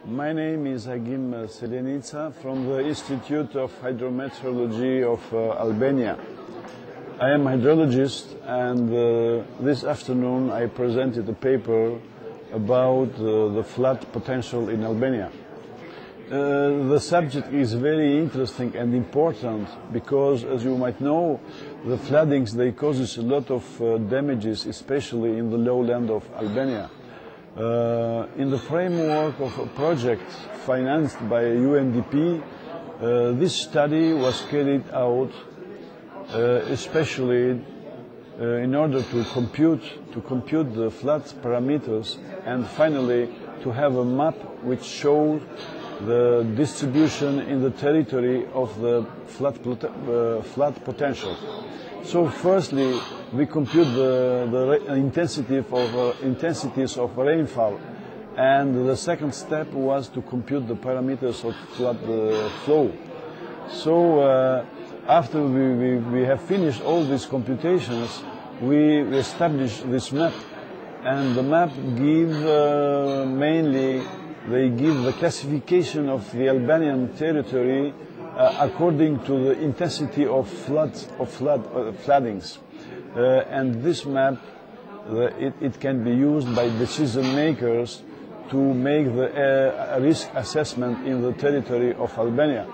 My name is Agim Selenica from the Institute of Hydrometeorology of Albania. I am a hydrologist, and this afternoon I presented a paper about the flood potential in Albania. The subject is very interesting and important because, as you might know, the floodings, they causes a lot of damages, especially in the lowland of Albania. In the framework of a project financed by UNDP, this study was carried out especially in order to compute the flood parameters, and finally to have a map which showed the distribution in the territory of the flood potential. So firstly, we compute the intensities of rainfall, and the second step was to compute the parameters of flood flow. So after we have finished all these computations, we established this map, and the map they give the classification of the Albanian territory according to the intensity of floodings. And this map, it can be used by decision makers to make the risk assessment in the territory of Albania.